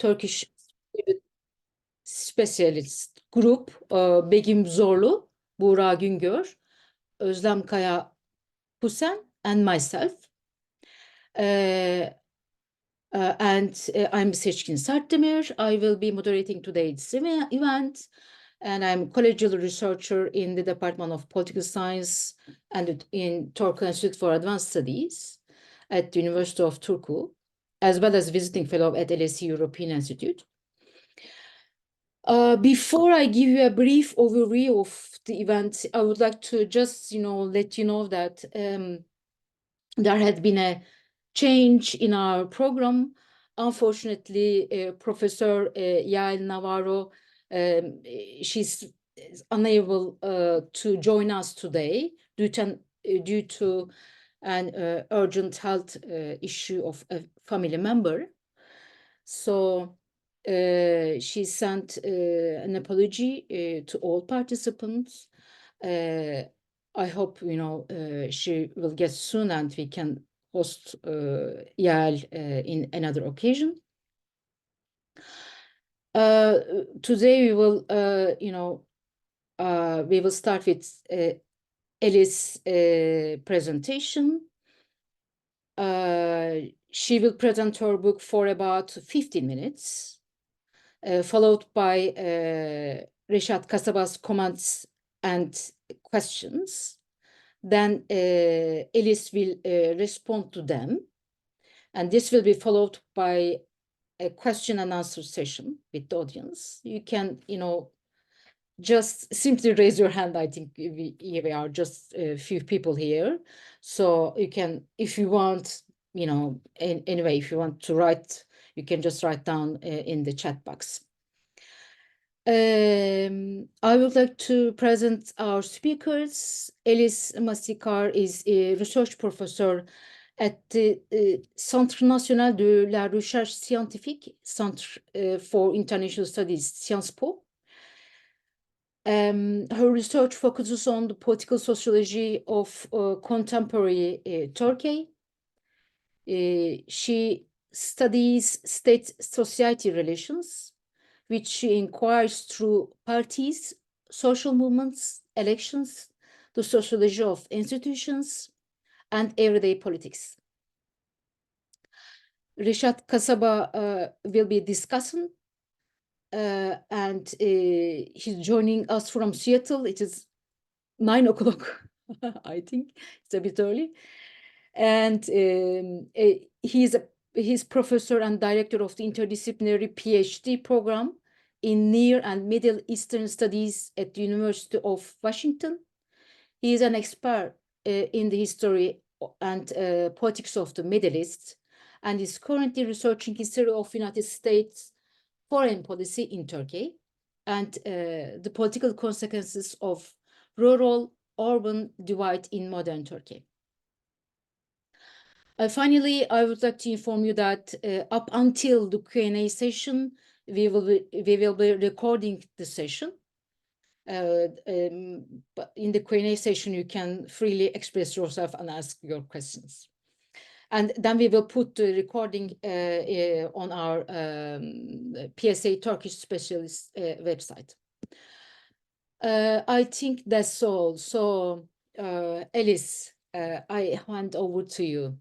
Turkish Specialist Group, Begim Zorlu, Buğra Güngör, Özlem Kaya Husen, and myself. I'm Seçkin Sertdemir. I will be moderating today's event, and I'm collegial researcher in the Department of Political Science and in Turku Institute for Advanced Studies at the University of Turku, as well as visiting fellow at LSE European Institute. Before I give you a brief overview of the event, I would like to just, let you know that there had been a change in our program. Unfortunately, Professor Yael Navarro, she's unable to join us today due to an urgent health issue of a family member. So she sent an apology to all participants. I hope, she will get soon and we can host Yael in another occasion. Today we will, we will start with Élise presentation. She will present her book for about 15 minutes, followed by Reşat Kasaba's comments and questions. Then Élise will respond to them. And this will be followed by a question and answer session with the audience. You can, just simply raise your hand. I think we are just a few people here. So you can, if you want, anyway, if you want to write, you can just write down in the chat box. I would like to present our speakers. Élise Massicard is a research professor at the Centre National de la Recherche Scientifique, Centre for International Studies, Sciences Po. Her research focuses on the political sociology of contemporary Turkey. She studies state-society relations, which she inquires through parties, social movements, elections, the sociology of institutions, and everyday politics. Reşat Kasaba will be discussing, and he's joining us from Seattle. It is 9 o'clock, I think. It's a bit early. And he's professor and director of the interdisciplinary PhD program in Near and Middle Eastern Studies at the University of Washington. He is an expert in the history and politics of the Middle East, and is currently researching history of United States foreign policy in Turkey and the political consequences of rural-urban divide in modern Turkey. Finally, I would like to inform you that up until the Q&A session, we will be recording the session. But in the Q&A session, you can freely express yourself and ask your questions. And then we will put the recording on our PSA Turkish specialist website. I think that's all. So, Élise, I hand over to you.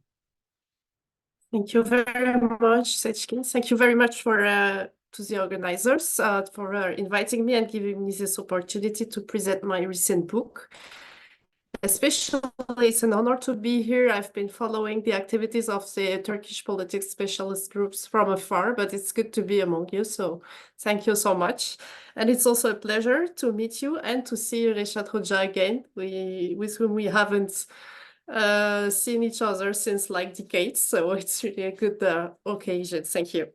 Thank you very much, Seçkin. Thank you very much to the organizers for inviting me and giving me this opportunity to present my recent book. Especially, it's an honor to be here. I've been following the activities of the Turkish politics specialist groups from afar, but it's good to be among you. So thank you so much. And it's also a pleasure to meet you and to see Reşat Hoca again, with whom we haven't seen each other since like decades. So it's really a good occasion. Thank you.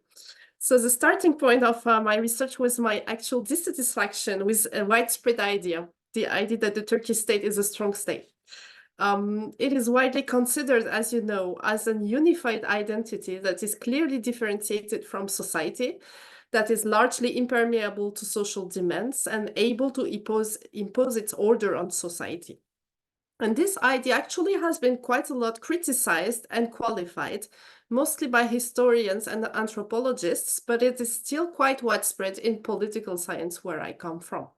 So the starting point of my research was my actual dissatisfaction with a widespread idea, the idea that the Turkish state is a strong state. It is widely considered, as you know, as an unified identity that is clearly differentiated from society, that is largely impermeable to social demands and able to impose its order on society. And this idea actually has been quite a lot criticized and qualified mostly by historians and anthropologists, but it is still quite widespread in political science where I come from.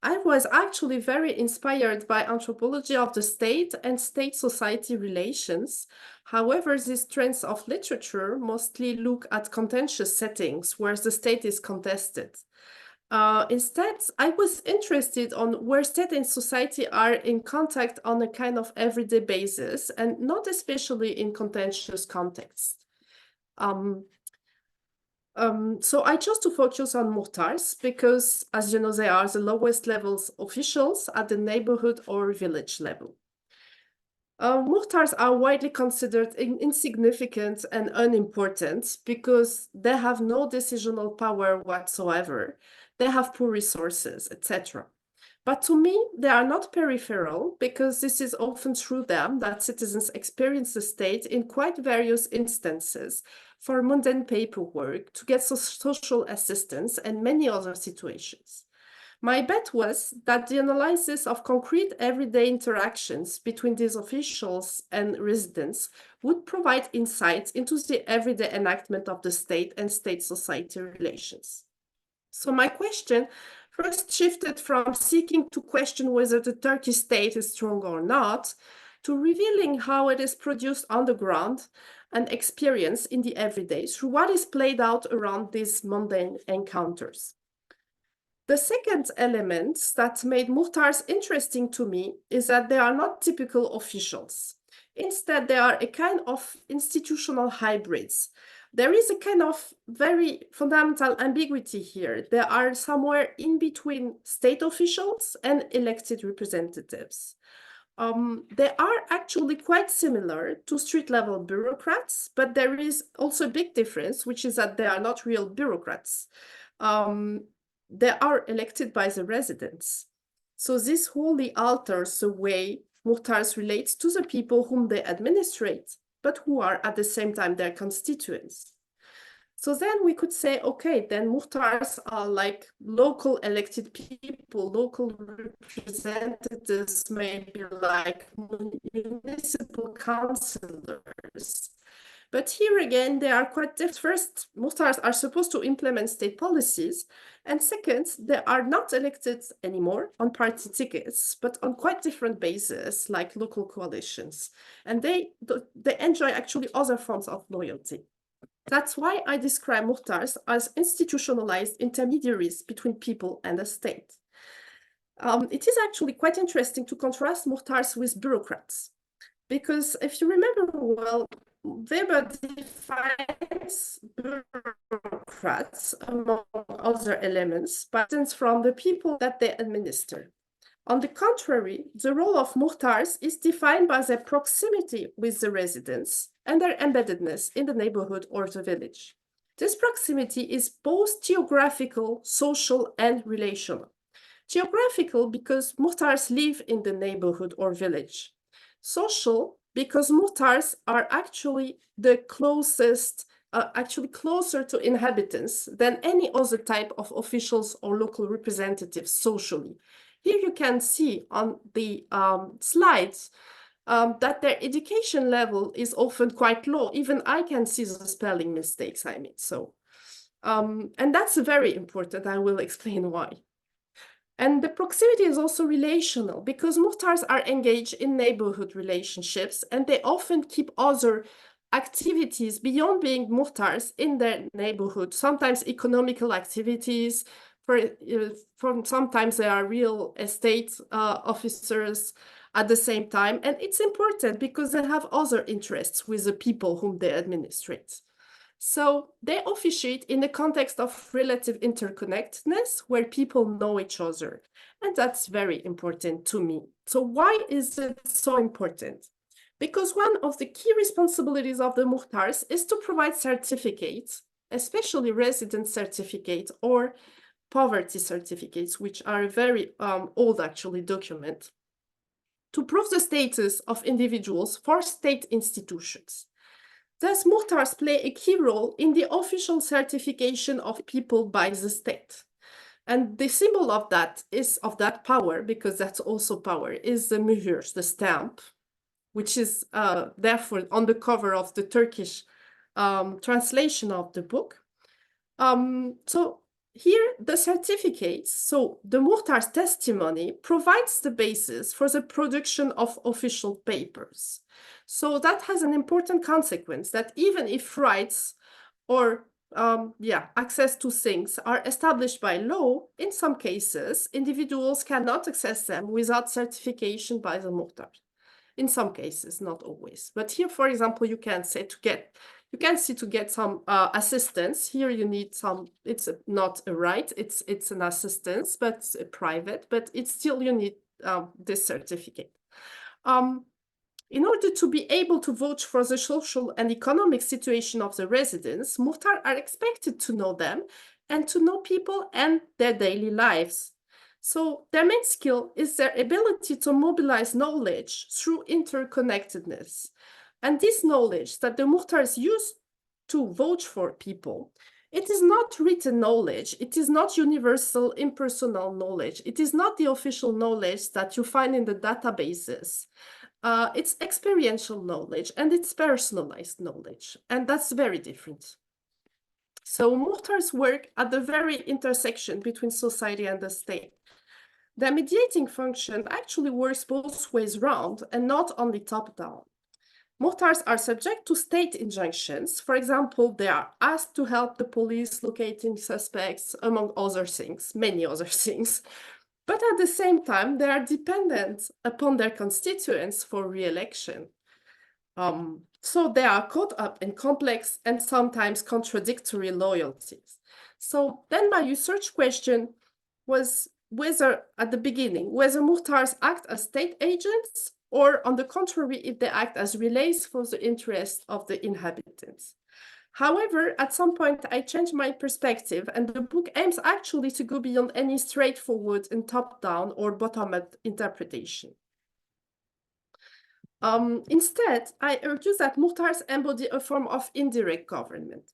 I was actually very inspired by anthropology of the state and state-society relations. However, these trends of literature mostly look at contentious settings where the state is contested. Instead, I was interested on where state and society are in contact on a kind of everyday basis and not especially in contentious contexts. So I chose to focus on muhtars because, as you know, they are the lowest levels officials at the neighborhood or village level. Muhtars are widely considered insignificant and unimportant because they have no decisional power whatsoever. They have poor resources, etc. But to me, they are not peripheral because this is often through them that citizens experience the state in quite various instances for mundane paperwork, to get social assistance, and many other situations. My bet was that the analysis of concrete everyday interactions between these officials and residents would provide insights into the everyday enactment of the state and state-society relations. So my question first shifted from seeking to question whether the Turkish state is strong or not, to revealing how it is produced on the ground and experienced in the everyday through what is played out around these mundane encounters. The second element that made muhtars interesting to me is that they are not typical officials. Instead, they are a kind of institutional hybrids. There is a kind of very fundamental ambiguity here. They are somewhere in between state officials and elected representatives. They are actually quite similar to street-level bureaucrats, but there is also a big difference, which is that they are not real bureaucrats. They are elected by the residents. So this wholly alters the way muhtars relate to the people whom they administrate, but who are at the same time their constituents. So then we could say, okay, then muhtars are like local elected people, local representatives, maybe like municipal councillors. But here again, they are quite different. First, muhtars are supposed to implement state policies. And second, they are not elected anymore on party tickets, but on quite different bases, like local coalitions. And they enjoy actually other forms of loyalty. That's why I describe muhtars as institutionalized intermediaries between people and the state. It is actually quite interesting to contrast muhtars with bureaucrats, because if you remember well, Weber defines bureaucrats, among other elements, by distance from the people that they administer. On the contrary, the role of muhtars is defined by their proximity with the residents and their embeddedness in the neighborhood or the village. This proximity is both geographical, social, and relational. Geographical because muhtars live in the neighborhood or village. Social because muhtars are actually the closest, actually closer to inhabitants than any other type of officials or local representatives socially. Here you can see on the slides that their education level is often quite low. Even I can see the spelling mistakes I made. So, and that's very important. I will explain why. And the proximity is also relational because muhtars are engaged in neighborhood relationships and they often keep other activities beyond being muhtars in their neighborhood, sometimes economical activities, sometimes they are real estate officers at the same time. And it's important because they have other interests with the people whom they administrate. So they officiate in the context of relative interconnectedness where people know each other. And that's very important to me. So why is it so important? Because one of the key responsibilities of the muhtars is to provide certificates, especially resident certificate or poverty certificates, which are a very old actually document, to prove the status of individuals for state institutions. Thus, muhtars play a key role in the official certification of people by the state. And the symbol of that power, because that's also power, is the mühür, the stamp. which is therefore on the cover of the Turkish translation of the book. So here the certificates, so the Muhtar's testimony provides the basis for the production of official papers. So that has an important consequence, that even if rights or access to things are established by law, in some cases, individuals cannot access them without certification by the Muhtar. In some cases, not always. But here, for example, you can say to get some assistance. Here you need some, it's not a right, it's an assistance, but private, but it's still, you need this certificate. In order to be able to vouch for the social and economic situation of the residents, Muhtar are expected to know them and to know people and their daily lives. So their main skill is their ability to mobilize knowledge through interconnectedness. And this knowledge that the Muhtars use to vouch for people, it is not written knowledge, it is not universal impersonal knowledge, it is not the official knowledge that you find in the databases. It's experiential knowledge and it's personalized knowledge, and that's very different. So Muhtars work at the very intersection between society and the state. The mediating function actually works both ways round and not only top-down. Muhtars are subject to state injunctions. For example, they are asked to help the police locating suspects, among other things, many other things. But at the same time, they are dependent upon their constituents for re-election. So they are caught up in complex and sometimes contradictory loyalties. So then my research question was whether, at the beginning, whether Muhtars act as state agents or, on the contrary, if they act as relays for the interest of the inhabitants. However, at some point, I changed my perspective, and the book aims actually to go beyond any straightforward and top-down or bottom-up interpretation. Instead, I argue that Muhtars embody a form of indirect government.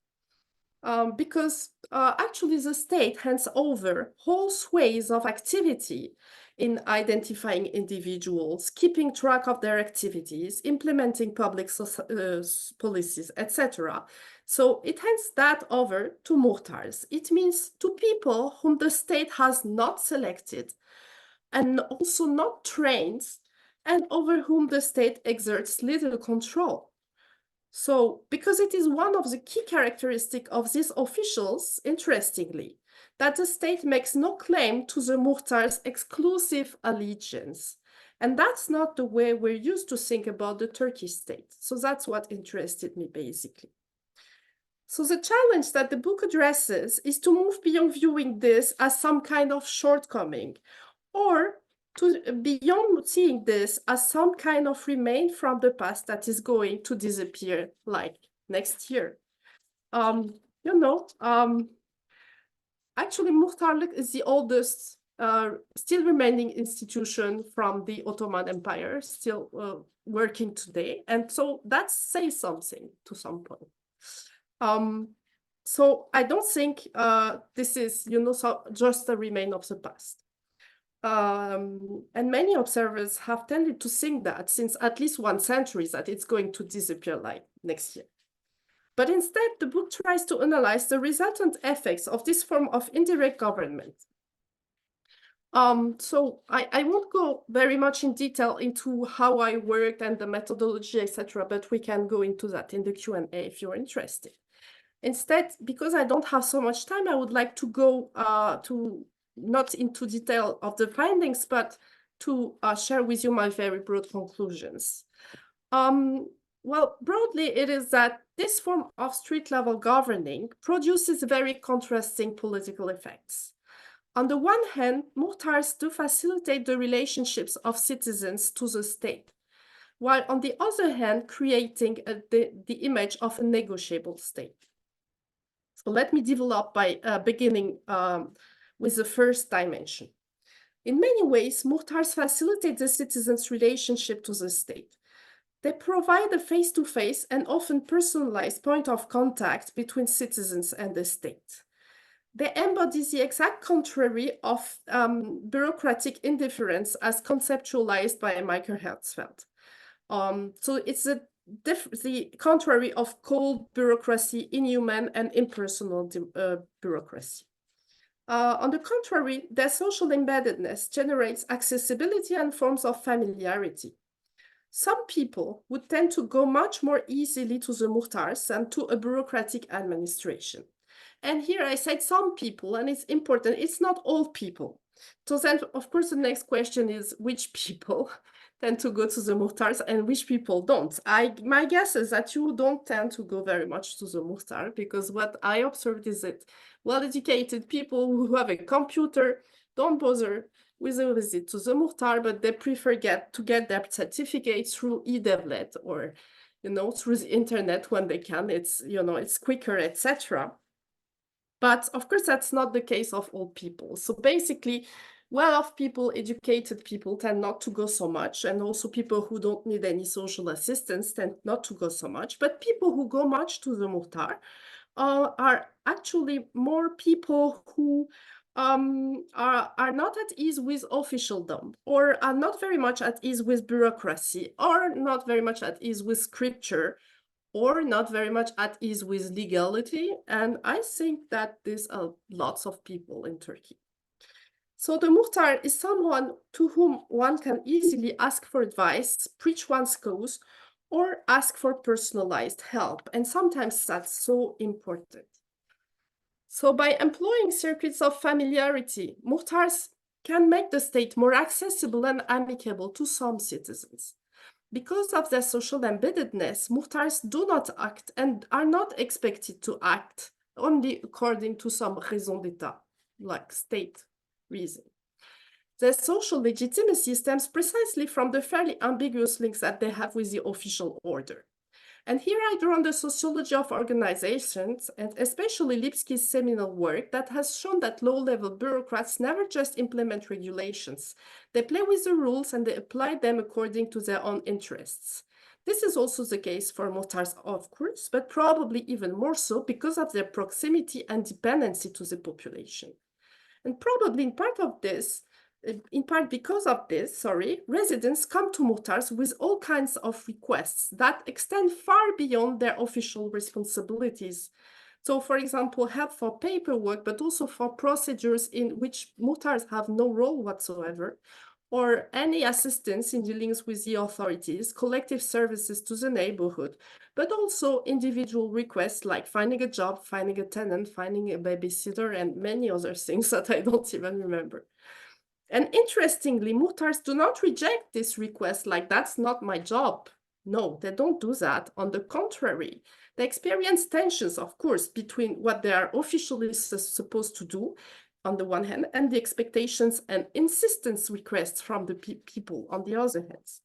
Because actually the state hands over whole swathes of activity in identifying individuals, keeping track of their activities, implementing public policies, etc. So it hands that over to Muhtars. It means to people whom the state has not selected and also not trained, and over whom the state exerts little control. So, because it is one of the key characteristics of these officials, interestingly, that the state makes no claim to the Muhtar's exclusive allegiance. And that's not the way we're used to think about the Turkish state. So that's what interested me, basically. So the challenge that the book addresses is to move beyond viewing this as some kind of shortcoming, or to beyond seeing this as some kind of remain from the past that is going to disappear like next year. Actually Muhtarlık is the oldest still remaining institution from the Ottoman Empire, still working today. And so that says something to some point. So I don't think this is, just a remain of the past. And many observers have tended to think that since at least 1 century that it's going to disappear like next year. But instead, the book tries to analyze the resultant effects of this form of indirect government. So I won't go very much in detail into how I worked and the methodology, etc., but we can go into that in the Q&A if you're interested. Instead, because I don't have so much time, I would like to go not into detail of the findings, but to share with you my very broad conclusions. Well, broadly, it is that this form of street-level governing produces very contrasting political effects. On the one hand, Muhtars do facilitate the relationships of citizens to the state, while on the other hand, creating the image of a negotiable state. So let me develop by beginning with the first dimension. In many ways, Muhtars facilitate the citizens' relationship to the state. They provide a face-to-face and often personalized point of contact between citizens and the state. They embody the exact contrary of bureaucratic indifference as conceptualized by Michael Herzfeld. So it's the contrary of cold bureaucracy, inhuman and impersonal bureaucracy. On the contrary, their social embeddedness generates accessibility and forms of familiarity. Some people would tend to go much more easily to the muhtars than to a bureaucratic administration. And here I said some people, and it's important, it's not all people. So then, of course, the next question is which people tend to go to the muhtars and which people don't. My guess is that you don't tend to go very much to the muhtar, because what I observed is that well-educated people who have a computer don't bother with a visit to the muhtar, but they prefer to get their certificates through e-devlet or, through the internet when they can. It's, it's quicker, etc. But of course, that's not the case of all people. So basically, well-off people, educated people tend not to go so much. And also people who don't need any social assistance tend not to go so much. But people who go much to the muhtar are actually more people who are not at ease with officialdom, or are not very much at ease with bureaucracy, or not very much at ease with scripture, or not very much at ease with legality. And I think that there's lots of people in Turkey. So the muhtar is someone to whom one can easily ask for advice, preach one's cause, or ask for personalized help. And sometimes that's so important. So by employing circuits of familiarity, muhtars can make the state more accessible and amicable to some citizens. Because of their social embeddedness, muhtars do not act and are not expected to act only according to some raison d'etat, like state reason. Their social legitimacy stems precisely from the fairly ambiguous links that they have with the official order. And here I draw on the sociology of organizations, and especially Lipski's seminal work that has shown that low-level bureaucrats never just implement regulations. They play with the rules and they apply them according to their own interests. This is also the case for muhtars, of course, but probably even more so because of their proximity and dependency to the population. And probably in part because of this, residents come to muhtars with all kinds of requests that extend far beyond their official responsibilities. So, for example, help for paperwork, but also for procedures in which muhtars have no role whatsoever, or any assistance in dealings with the authorities, collective services to the neighborhood, but also individual requests like finding a job, finding a tenant, finding a babysitter, and many other things that I don't even remember. And interestingly, muhtars do not reject this request like that's not my job. No, they don't do that. On the contrary, they experience tensions, of course, between what they are officially supposed to do on the one hand, and the expectations and insistence requests from the people on the other hand.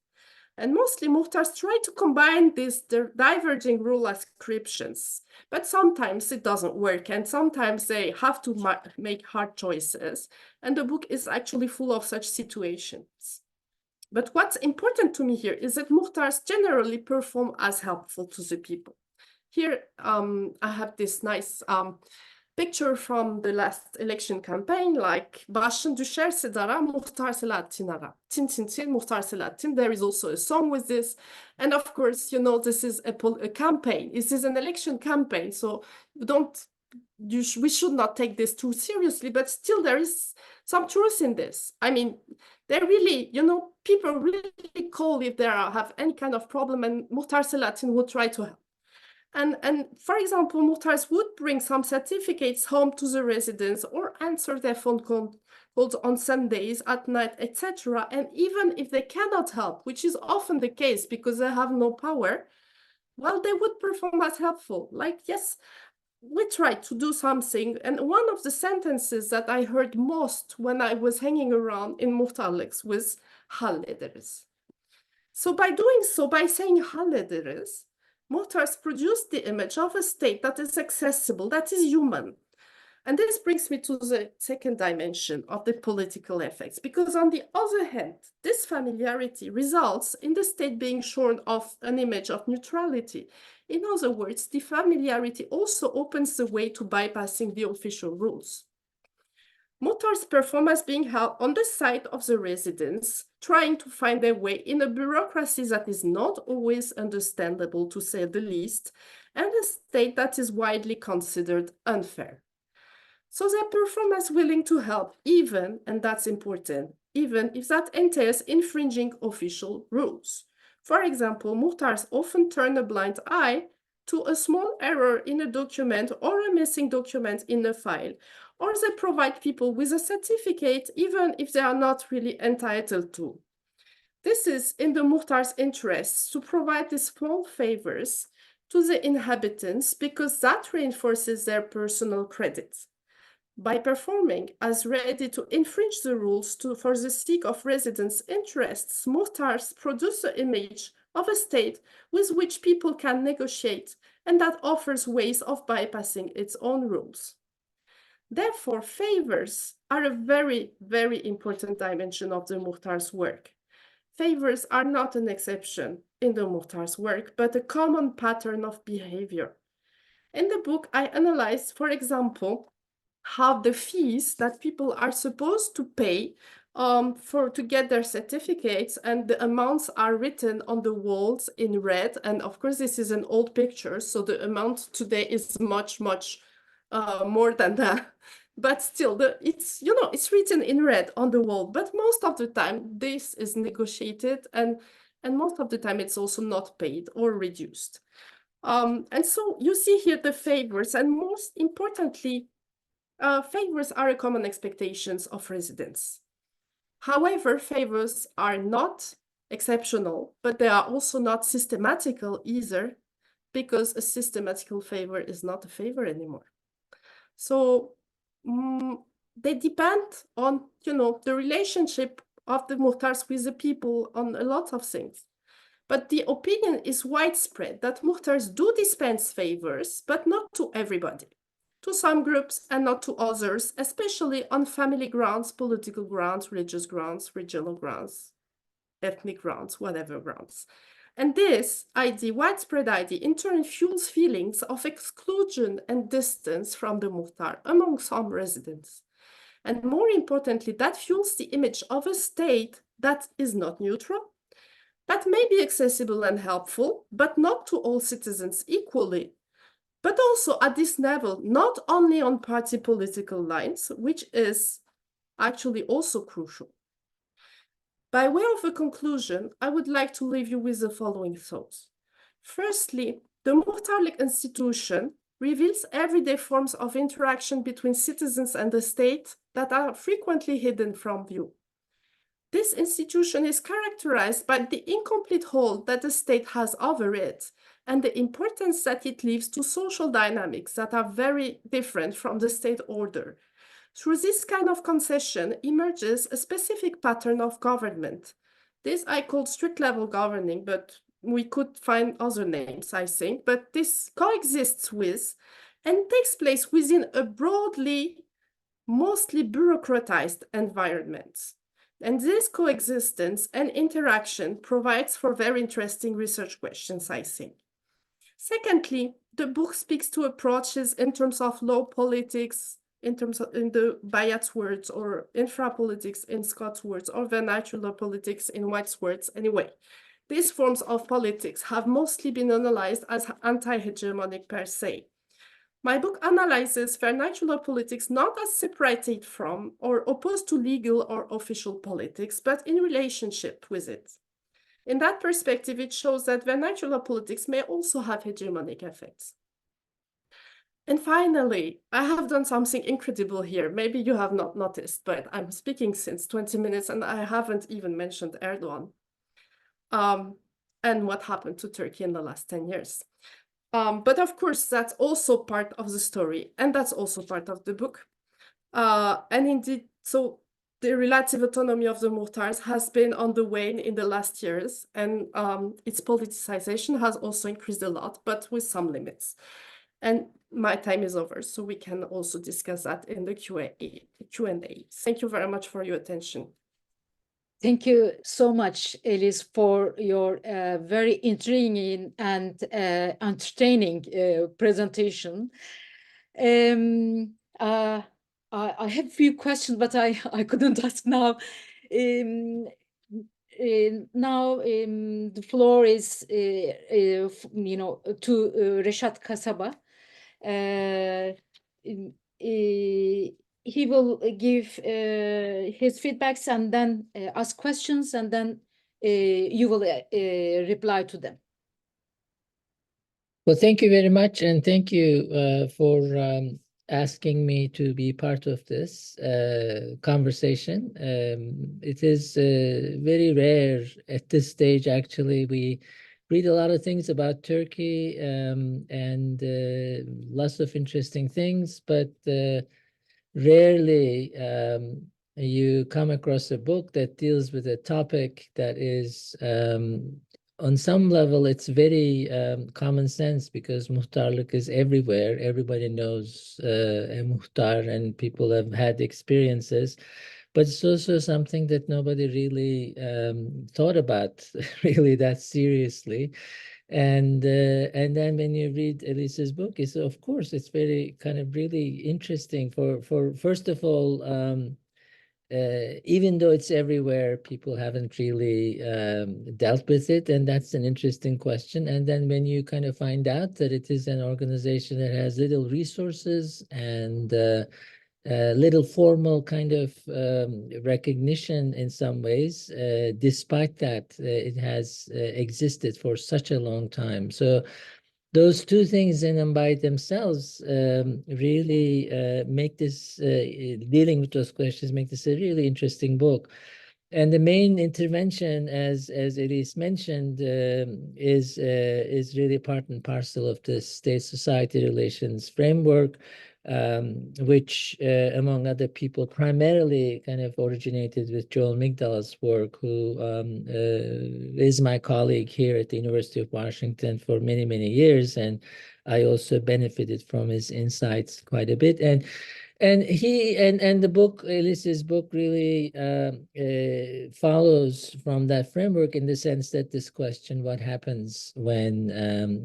And mostly muhtars try to combine these diverging rule ascriptions, but sometimes it doesn't work, and sometimes they have to make hard choices. And the book is actually full of such situations. But what's important to me here is that muhtars generally perform as helpful to the people. Here I have this nice picture from the last election campaign, like Başın düşerse dara, muhtar Selahattin ara. Tin tin tin, muhtar Selahattin. There is also a song with this. And of course, this is a campaign. This is an election campaign. So we should not take this too seriously, but still there is some truth in this. I mean, they really, people really call if they have any kind of problem, and muhtar Selahattin would try to help. And for example, muhtars would bring some certificates home to the residents or answer their phone calls on Sundays at night, etc. And even if they cannot help, which is often the case because they have no power, well, they would perform as helpful. Like, yes, we tried to do something. And one of the sentences that I heard most when I was hanging around in muhtarlıks was hallederiz. So by saying hallederiz, muhtars produce the image of a state that is accessible, that is human. And this brings me to the second dimension of the political effects, because on the other hand, this familiarity results in the state being shorn of an image of neutrality. In other words, the familiarity also opens the way to bypassing the official rules. Muhtars perform as being held on the side of the residents, trying to find their way in a bureaucracy that is not always understandable, to say the least, and a state that is widely considered unfair. So they perform as willing to help, even, and that's important, even if that entails infringing official rules. For example, Muhtars often turn a blind eye to a small error in a document or a missing document in a file, or they provide people with a certificate even if they are not really entitled to. This is in the Muhtar's interests to provide these small favors to the inhabitants because that reinforces their personal credit. By performing as ready to infringe the rules for the sake of residents' interests, Muhtars produce an image of a state with which people can negotiate and that offers ways of bypassing its own rules. Therefore, favors are a very, very important dimension of the Muhtar's work. Favors are not an exception in the Muhtar's work, but a common pattern of behavior. In the book, I analyze, for example, how the fees that people are supposed to pay to get their certificates, and the amounts are written on the walls in red. And of course, this is an old picture, so the amount today is much, much more than that. But still, it's written in red on the wall. But most of the time, this is negotiated, and most of the time, it's also not paid or reduced. And so you see here the favors, and most importantly, favors are a common expectations of residents. However, favors are not exceptional, but they are also not systematical either, because a systematical favor is not a favor anymore. So they depend on, the relationship of the Muhtars with the people on a lot of things. But the opinion is widespread that Muhtars do dispense favors, but not to everybody. To some groups and not to others, especially on family grounds, political grounds, religious grounds, regional grounds, ethnic grounds, whatever grounds. And this idea, widespread idea, in turn fuels feelings of exclusion and distance from the Muhtar among some residents. And more importantly, that fuels the image of a state that is not neutral, that may be accessible and helpful, but not to all citizens equally. But also at this level, not only on party political lines, which is actually also crucial. By way of a conclusion, I would like to leave you with the following thoughts. Firstly, the Muhtarlık institution reveals everyday forms of interaction between citizens and the state that are frequently hidden from view. This institution is characterized by the incomplete hold that the state has over it and the importance that it leaves to social dynamics that are very different from the state order. Through this kind of concession emerges a specific pattern of government. This I call strict level governing, but we could find other names, I think. But this coexists with and takes place within a broadly, mostly bureaucratized environment. And this coexistence and interaction provides for very interesting research questions, I think. Secondly, the book speaks to approaches in terms of law politics, in the Bayat's words, or infra-politics in Scott's words, or vernacular politics in White's words. Anyway, these forms of politics have mostly been analyzed as anti-hegemonic per se. My book analyzes vernacular politics not as separated from or opposed to legal or official politics, but in relationship with it. In that perspective, it shows that vernacular politics may also have hegemonic effects. And finally, I have done something incredible here. Maybe you have not noticed, but I'm speaking since 20 minutes and I haven't even mentioned Erdogan and what happened to Turkey in the last 10 years. But of course, that's also part of the story, and that's also part of the book. And indeed, so the relative autonomy of the Muhtars has been on the wane in the last years, and its politicization has also increased a lot, but with some limits. And my time is over, so we can also discuss that in the Q&A. Thank you very much for your attention. Thank you so much, Élise, for your very intriguing and entertaining presentation. I have a few questions, but I couldn't ask now. Now the floor is to Reşat Kasaba. He will give his feedbacks and then ask questions, and then you will reply to them. Well, thank you very much, and thank you for asking me to be part of this conversation. It is very rare at this stage, actually. We read a lot of things about Turkey and lots of interesting things, but rarely you come across a book that deals with a topic that is on some level, it's very common sense, because muhtarlık is everywhere. Everybody knows a muhtar, and people have had experiences. But it's also something that nobody really thought about really that seriously. And then when you read Elise's book, it's, of course, it's very kind of really interesting for first of all, even though it's everywhere, people haven't really dealt with it, and that's an interesting question. And then when you kind of find out that it is an organization that has little resources and little formal kind of recognition in some ways, despite that, it has existed for such a long time. So those two things in and by themselves really make this, dealing with those questions, make this a really interesting book. And the main intervention, as Élise mentioned, is really part and parcel of the state-society relations framework, which, among other people, primarily kind of originated with Joel Migdal's work, who is my colleague here at the University of Washington for many, many years. And I also benefited from his insights quite a bit. And he and the book, Elise's book, really follows from that framework, in the sense that this question, what happens when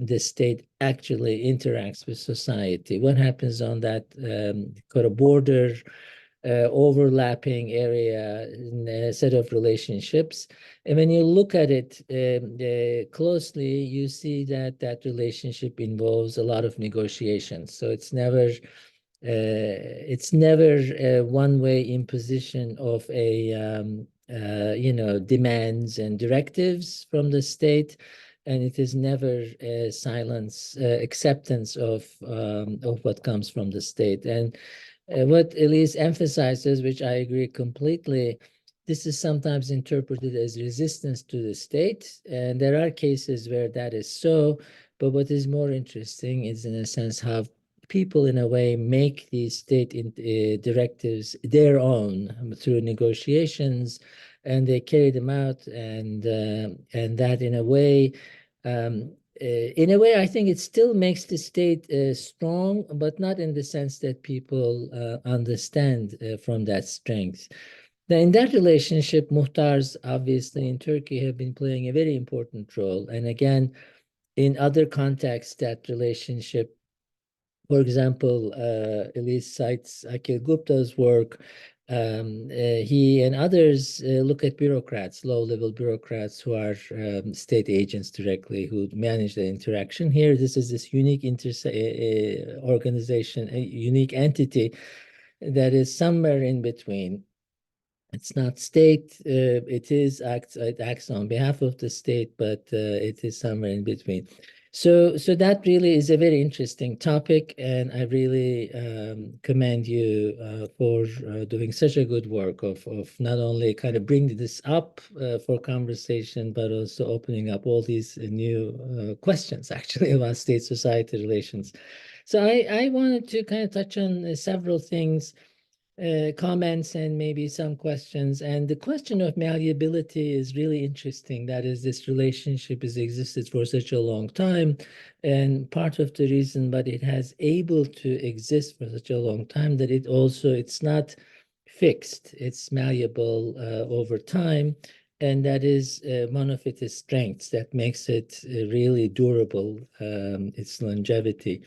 the state actually interacts with society? What happens on that kind of border, overlapping area, in a set of relationships? And when you look at it closely, you see that that relationship involves a lot of negotiations. So it's never a one-way imposition of a demands and directives from the state, and it is never a silence acceptance of what comes from the state. And what Élise emphasizes, which I agree completely, this is sometimes interpreted as resistance to the state, and there are cases where that is so. But what is more interesting is, in a sense, how people, in a way, make these state directives their own through negotiations, and they carry them out, and that, in a way, I think it still makes the state strong, but not in the sense that people understand from that strength. Now, in that relationship, muhtars, obviously, in Turkey, have been playing a very important role. And again, in other contexts, that relationship, for example, Élise cites Akhil Gupta's work. He and others look at bureaucrats, low-level bureaucrats who are state agents directly, who manage the interaction. Here, this is this unique organization, a unique entity that is somewhere in between. It's not state, it acts on behalf of the state, but it is somewhere in between. So that really is a very interesting topic, and I really commend you for doing such a good work of not only kind of bringing this up for conversation, but also opening up all these new questions, actually, about state-society relations. So I wanted to kind of touch on several things, comments, and maybe some questions. And the question of malleability is really interesting. That is, this relationship has existed for such a long time, and part of the reason but it has able to exist for such a long time, that it's not fixed, it's malleable over time, and that is one of its strengths that makes it really durable, its longevity.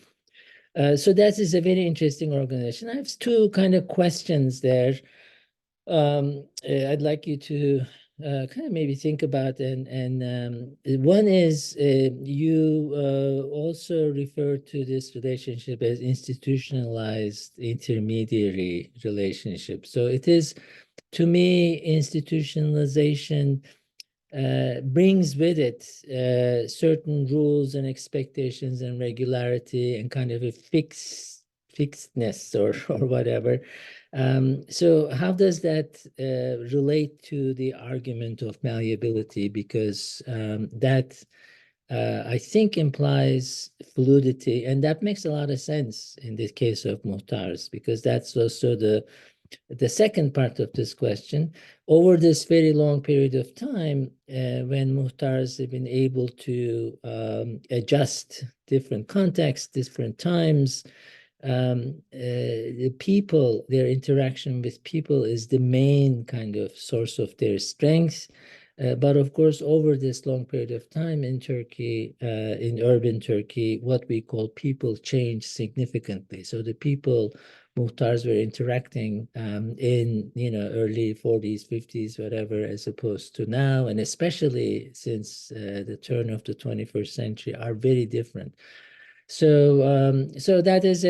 So that is a very interesting organization. I have two kind of questions there. I'd like you to kind of maybe think about, and one is you also refer to this relationship as institutionalized intermediary relationship. So it is, to me, institutionalization brings with it certain rules and expectations and regularity and kind of a fixedness or whatever. So how does that relate to the argument of malleability? Because that I think implies fluidity, and that makes a lot of sense in the case of Muhtars, because that's also the second part of this question. Over this very long period of time, when Muhtars have been able to adjust different contexts, different times, the people, their interaction with people is the main kind of source of their strength. But of course, over this long period of time in Turkey, in urban Turkey, what we call people change significantly. So the people Muhtars were interacting in, early 40s, 50s, whatever, as opposed to now, and especially since the turn of the 21st century, are very different. So that is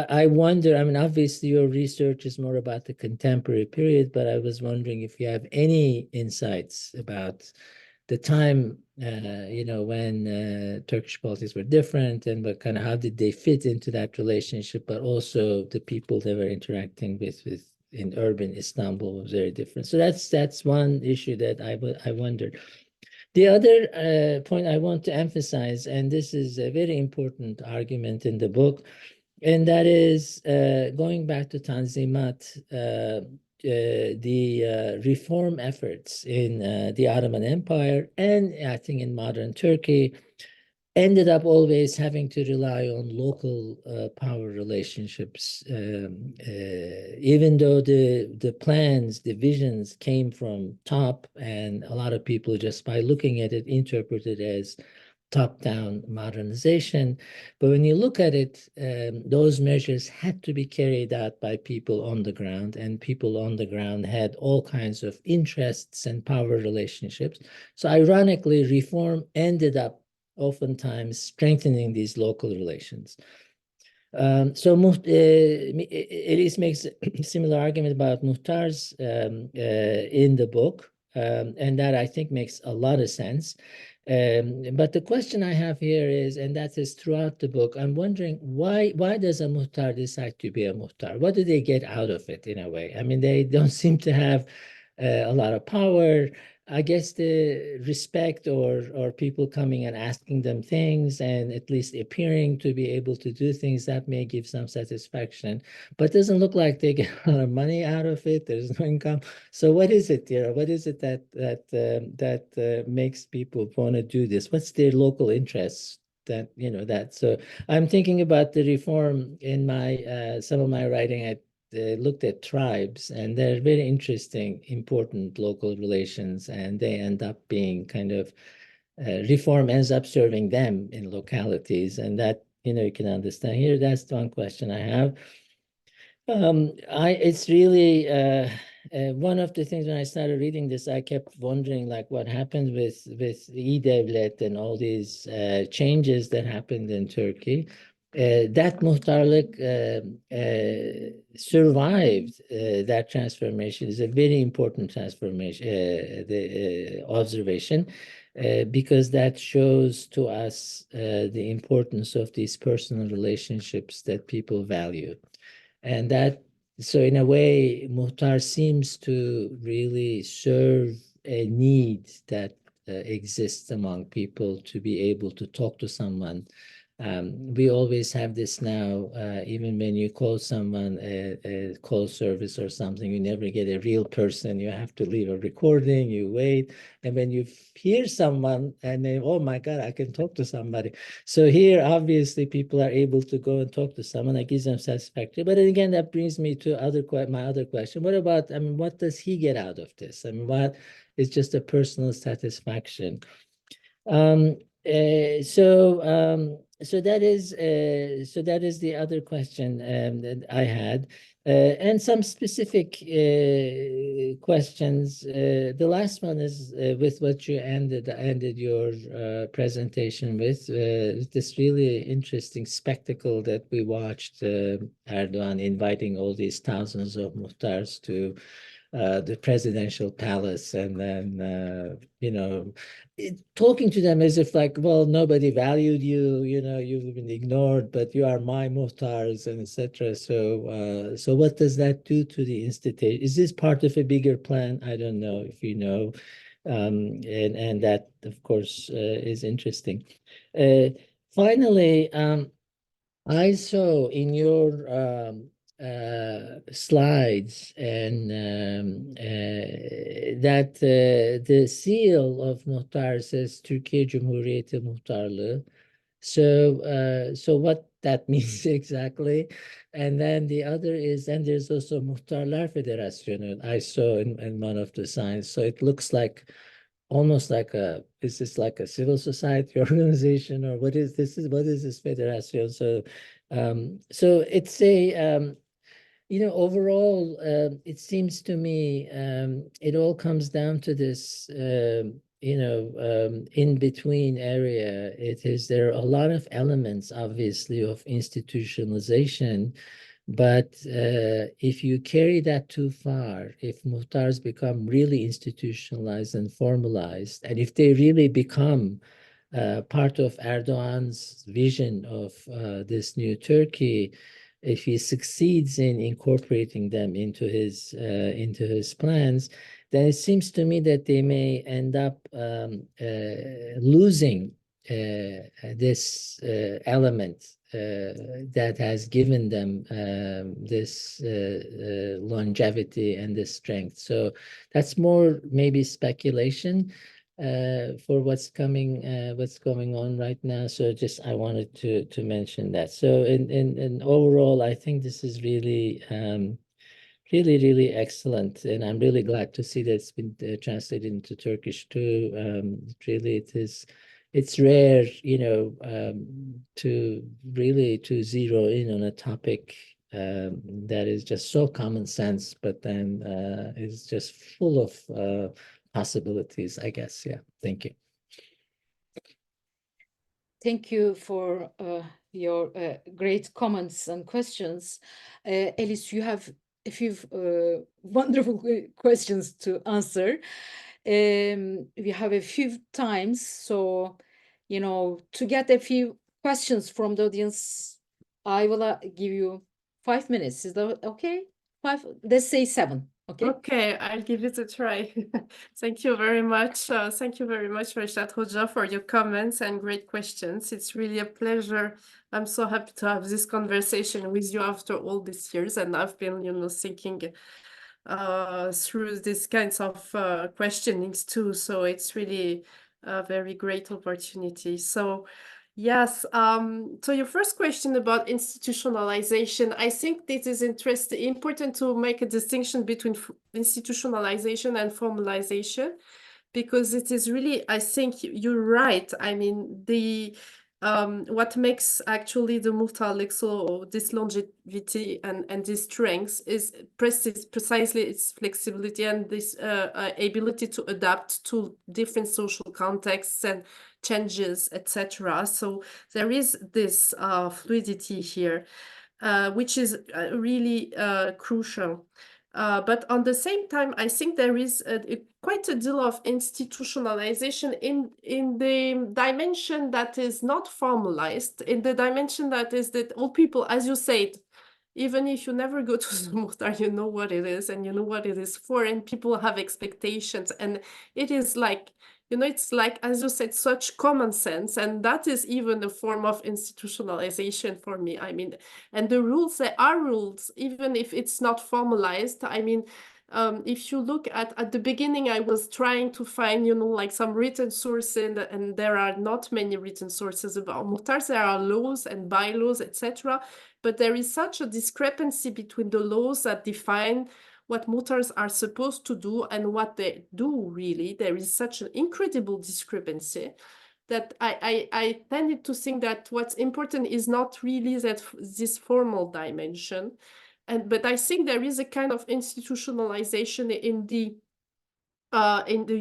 I wonder, I mean, obviously your research is more about the contemporary period, but I was wondering if you have any insights about the time, when Turkish politics were different, and what kind of, how did they fit into that relationship, but also the people they were interacting with in urban Istanbul was very different. So that's one issue that I wondered. The other point I want to emphasize, and this is a very important argument in the book, and that is going back to Tanzimat, the reform efforts in the Ottoman Empire, and I think in modern Turkey, ended up always having to rely on local power relationships, even though the plans, the visions came from top, and a lot of people just by looking at it interpret it as top-down modernization. But when you look at it, those measures had to be carried out by people on the ground, and people on the ground had all kinds of interests and power relationships. So ironically, reform ended up oftentimes strengthening these local relations. Élise makes a similar argument about Muhtars in the book, and that I think makes a lot of sense. But the question I have here is, and that is throughout the book, I'm wondering why does a Muhtar decide to be a Muhtar? What do they get out of it in a way? I mean, they don't seem to have a lot of power. I guess the respect or people coming and asking them things and at least appearing to be able to do things, that may give some satisfaction, but it doesn't look like they get a lot of money out of it. There's no income. So what is it, what is it that makes people want to do this? What's their local interests? So I'm thinking about the reform in my some of my writing. I looked at tribes, and they're very interesting, important local relations, and they end up being kind of reform ends up serving them in localities, and that you can understand here. That's one question I have. It's really one of the things when I started reading this, I kept wondering like what happened with E-Devlet and all these changes that happened in Turkey. That muhtarlık survived that transformation. Is a very important transformation, the observation, because that shows to us the importance of these personal relationships that people value. And so in a way, Muhtar seems to really serve a need that exists among people to be able to talk to someone. We always have this now, even when you call someone a call service or something, you never get a real person. You have to leave a recording, you wait. And when you hear someone and then, oh my God, I can talk to somebody. So here, obviously, people are able to go and talk to someone that gives them satisfaction. But again, that brings me to my other question. What about, I mean, what does he get out of this? I mean, what is just a personal satisfaction? So that is the other question that I had, and some specific questions. The last one is with what you ended your presentation with, this really interesting spectacle that we watched, Erdogan inviting all these thousands of muhtars to the presidential palace, and then talking to them as if like, well, nobody valued you, you've been ignored, but you are my muhtars, and etc. So what does that do to the institute? Is this part of a bigger plan? I don't know if you know. And that, of course, is interesting. Finally, I saw in your slides and that the seal of Muhtar says Türkiye Cumhuriyeti Muhtarlığı. So what that means exactly? And then the other is, and there's also Muhtarlar Federasyonu I saw in one of the signs. So it looks like almost like is this like a civil society organization, or what is this? What is this federation? So it's a overall, it seems to me it all comes down to this in between area. There are a lot of elements, obviously, of institutionalization. But if you carry that too far, if muhtars become really institutionalized and formalized, and if they really become part of Erdogan's vision of this new Turkey, if he succeeds in incorporating them into his plans, then it seems to me that they may end up losing this element that has given them this longevity and this strength. So that's more maybe speculation for what's going on right now. So just I wanted to mention that. So in overall, I think this is really really excellent, and I'm really glad to see that it's been translated into Turkish too. Really, it's rare, to zero in on a topic that is just so common sense, but then is just full of possibilities, I guess. Yeah, thank you. Thank you for your great comments and questions. Élise, you have a few wonderful questions to answer. We have a few times, so, to get a few questions from the audience, I will give you 5 minutes. Is that okay? 5, let's say 7. Okay. Okay, I'll give it a try. Thank you very much. Thank you very much, Reşat Hoca, for your comments and great questions. It's really a pleasure. I'm so happy to have this conversation with you after all these years, and I've been, thinking through these kinds of questionings too. So it's really a very great opportunity. So yes, so your first question about institutionalization, I think this is important to make a distinction between institutionalization and formalization, because it is really, I think you're right. I mean, what makes actually the muhtarlık, so this longevity and this strength, is precisely its flexibility and this ability to adapt to different social contexts and changes, etc. So there is this fluidity here, which is really crucial. But on the same time, I think there is quite a deal of institutionalization in the dimension that is not formalized, in the dimension that is that all people, as you said, even if you never go to the muhtar, you know what it is and you know what it is for, and people have expectations, and it is like, it's like, as you said, such common sense, and that is even a form of institutionalization for me. I mean, and the rules, there are rules, even if it's not formalized. I mean, if you look at the beginning, I was trying to find, like some written sources, and there are not many written sources about muhtars. There are laws and bylaws, etc. But there is such a discrepancy between the laws that define what muhtars are supposed to do and what they do really. There is such an incredible discrepancy that I tended to think that what's important is not really this formal dimension, but I think there is a kind of institutionalization in the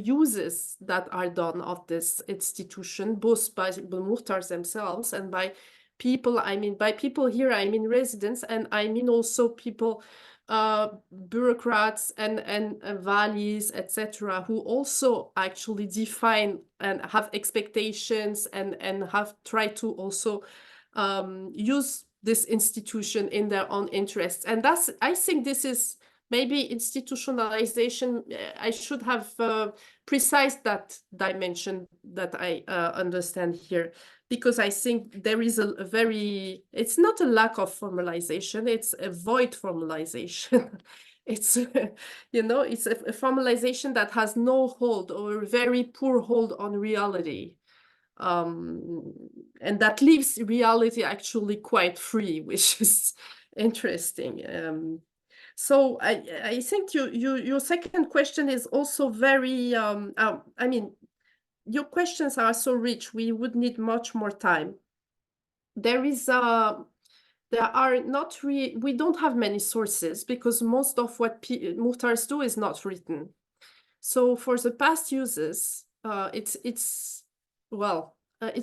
uses that are done of this institution, both by the Muhtars themselves and by people. I mean, by people here, I mean residents, and I mean also people, bureaucrats and valis, etc., who also actually define and have expectations and have tried to also use this institution in their own interests. And that's, I think this is maybe institutionalization. I should have precised that dimension that I understand here, because I think there is a very, it's not a lack of formalization, it's a void formalization. It's, you know, it's a formalization that has no hold or a very poor hold on reality. And that leaves reality actually quite free, which is interesting. So I think your second question is also very, I mean, your questions are so rich, we would need much more time. There are not we don't have many sources, because most of what Muhtars do is not written. So for the past uses, it's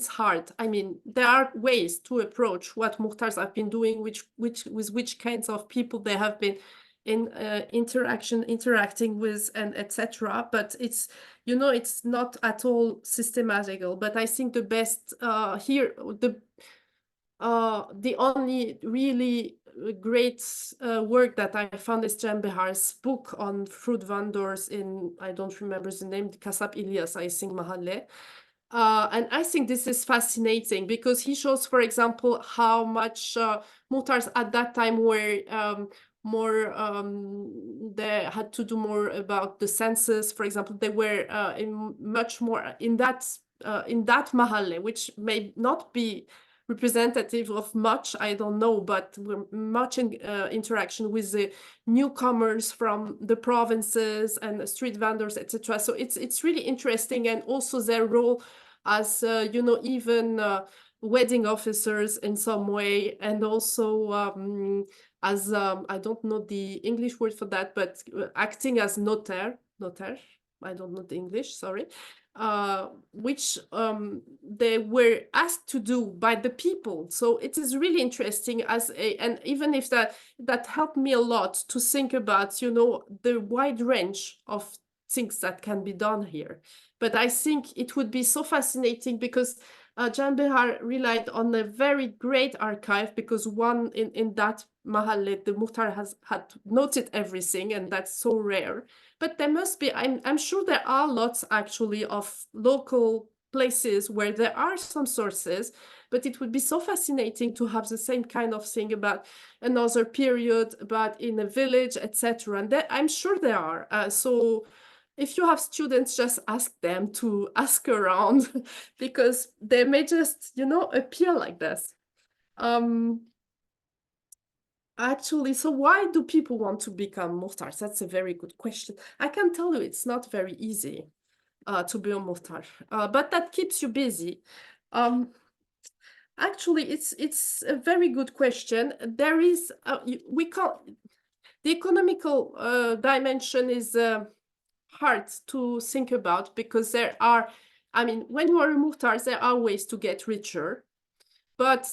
hard. I mean, there are ways to approach what Muhtars have been doing, with which kinds of people they have been in interacting with, and etc. But it's, you know, it's not at all systematical. But I think the best here, the only really great work that I found is Can Behar's book on fruit vendors in, I don't remember the name, Kasap İlyas, I think, Mahalle. And I think this is fascinating, because he shows, for example, how much Muhtars at that time were more, they had to do more about the census. For example, they were much more in that Mahalle, which may not be representative of much, I don't know, but we're much in interaction with the newcomers from the provinces and street vendors, etc. So it's really interesting, and also their role as you know, even wedding officers in some way, and also as I don't know the English word for that, but acting as notaire. I don't know the English, sorry. Which they were asked to do by the people. So it is really interesting and even if that helped me a lot to think about, you know, the wide range of things that can be done here. But I think it would be so fascinating, because Can Behar relied on a very great archive, because one in that Mahalle, the Muhtar had noted everything, and that's so rare. But there must be, I'm sure there are lots actually of local places where there are some sources, but it would be so fascinating to have the same kind of thing about another period, about in a village, etc. And I'm sure there are. So if you have students, just ask them to ask around, because they may just, you know, appear like this. Actually, so why do people want to become Muhtars? That's a very good question. I can tell you it's not very easy to be a Muhtar, but that keeps you busy. Actually, it's a very good question. There is, we can't, the economical dimension is hard to think about, because there are, I mean, when you are a Muhtar, there are ways to get richer, but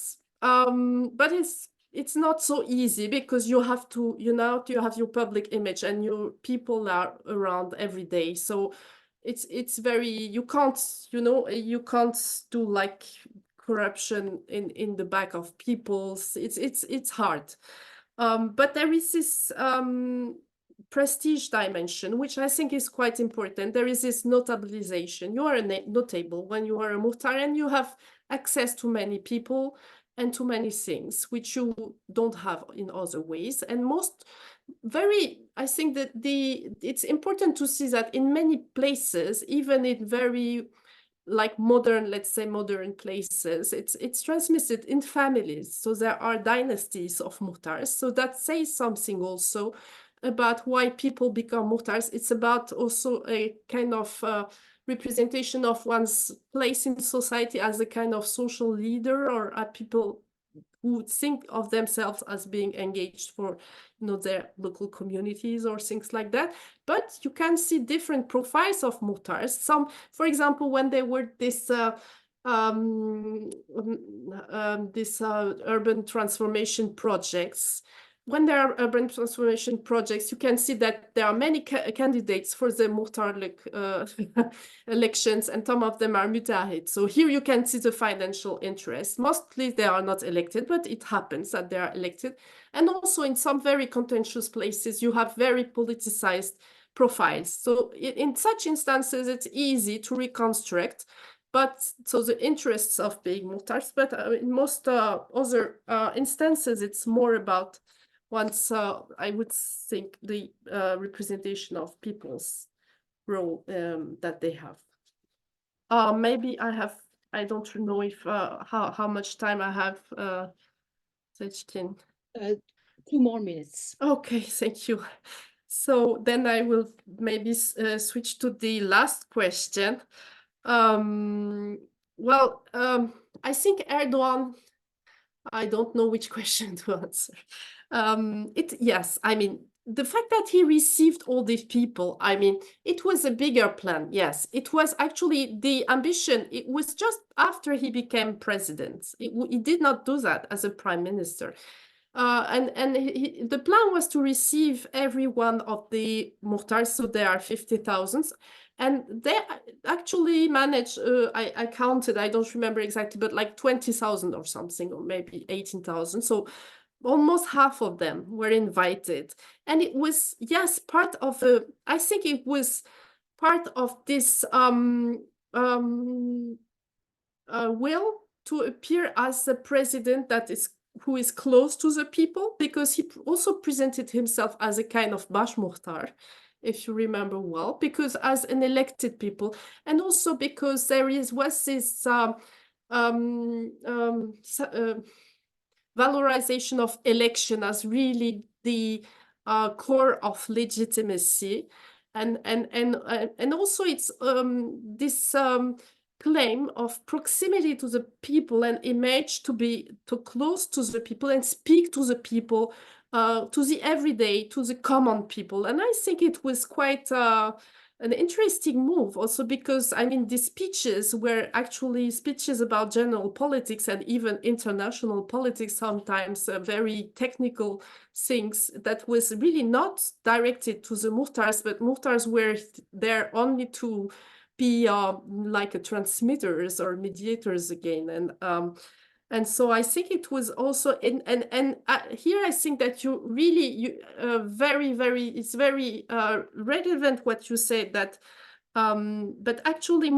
it's not so easy, because you have to, you know, you have your public image and your people are around every day. So it's very, you can't, you know, you can't do like corruption in the back of people's, it's hard. But there is this prestige dimension, which I think is quite important. There is this notabilization. You are a notable when you are a Muhtar, and you have access to many people and to many things, which you don't have in other ways. And I think that it's important to see that in many places, even in very like modern, let's say modern places, it's transmitted in families. So there are dynasties of Muhtars. So that says something also about why people become Muhtars. It's about also a kind of representation of one's place in society as a kind of social leader, or are people who think of themselves as being engaged for, their local communities or things like that. But you can see different profiles of Muhtars. Some, for example, when they were this urban transformation projects. When there are urban transformation projects, you can see that there are many candidates for the Muhtarlık elections, and some of them are mutahid. So here you can see the financial interest. Mostly they are not elected, but it happens that they are elected. And also in some very contentious places, you have very politicized profiles. So in such instances, it's easy to reconstruct. But so the interests of being Muhtars, but in most other instances, it's more about once I would think the representation of people's role that they have. Maybe I don't know if how much time I have, Seçkin. 2 more minutes. Okay, thank you. So then I will maybe switch to the last question. I think Erdogan, I don't know which question to answer. Yes, I mean, the fact that he received all these people, I mean, it was a bigger plan. Yes, it was actually the ambition. It was just after he became president. He did not do that as a prime minister. The plan was to receive every one of the Muhtars, so there are 50,000. And they actually managed, I counted, I don't remember exactly, but like 20,000 or something, or maybe 18,000. So almost half of them were invited. And it was, yes, part of I think it was part of this will to appear as a president who is close to the people, because he also presented himself as a kind of Başmuhtar, if you remember well, because as an elected people, and also because there was this valorization of election as really the core of legitimacy, and also it's this claim of proximity to the people and image to be too close to the people and speak to the people, to the everyday, to the common people. And I think it was quite an interesting move also, because I mean, the speeches were actually speeches about general politics and even international politics, sometimes very technical things that was really not directed to the Muhtars, but Muhtars were there only to be like a transmitters or mediators again. And so I think it was also here I think that you really it's very relevant what you said, that but actually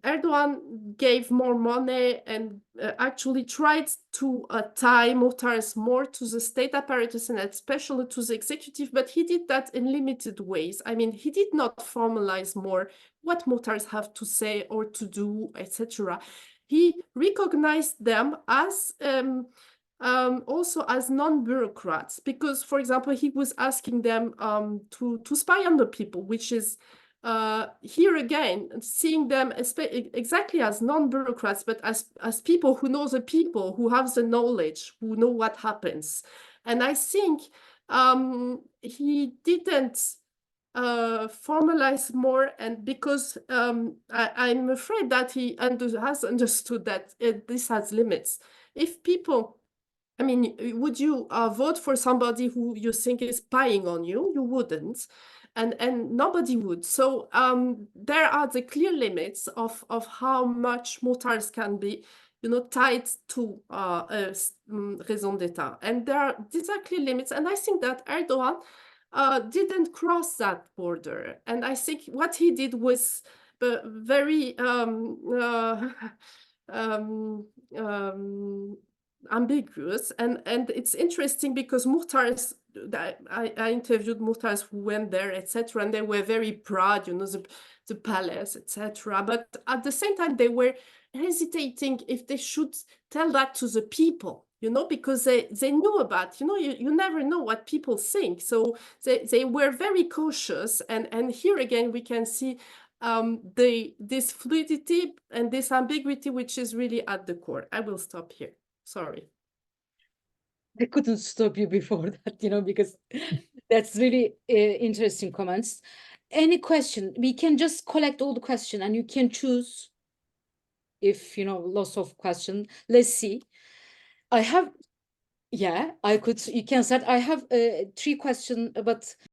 Erdogan gave more money and actually tried to tie Muhtars more to the state apparatus and especially to the executive, but he did that in limited ways. I mean, he did not formalize more what Muhtars have to say or to do, etc. He recognized them as also as non-bureaucrats, because, for example, he was asking them to spy on the people, which is here again, seeing them exactly as non-bureaucrats, but as people who know the people, who have the knowledge, who know what happens. And I think he didn't formalize more, and because I'm afraid that he has understood that this has limits. If people, I mean, would you vote for somebody who you think is spying on you? You wouldn't. And nobody would. So there are the clear limits of how much Muhtars can be, tied to raison d'etat. And these are clear limits. And I think that Erdogan didn't cross that border. And I think what he did was very ambiguous, and it's interesting because Muhtars, I interviewed Muhtars who went there, etc., and they were very proud, the palace, etc. But at the same time, they were hesitating if they should tell that to the people. you know, because they knew about, you know, you never know what people think. So they were very cautious. And here again, we can see this fluidity and this ambiguity, which is really at the core. I will stop here. Sorry. I couldn't stop you before that, you know, because that's really interesting comments. Any question? We can just collect all the question and you can choose if, you know, lots of question. Let's see. I have, yeah, I could, you can start. I have 3 questions, but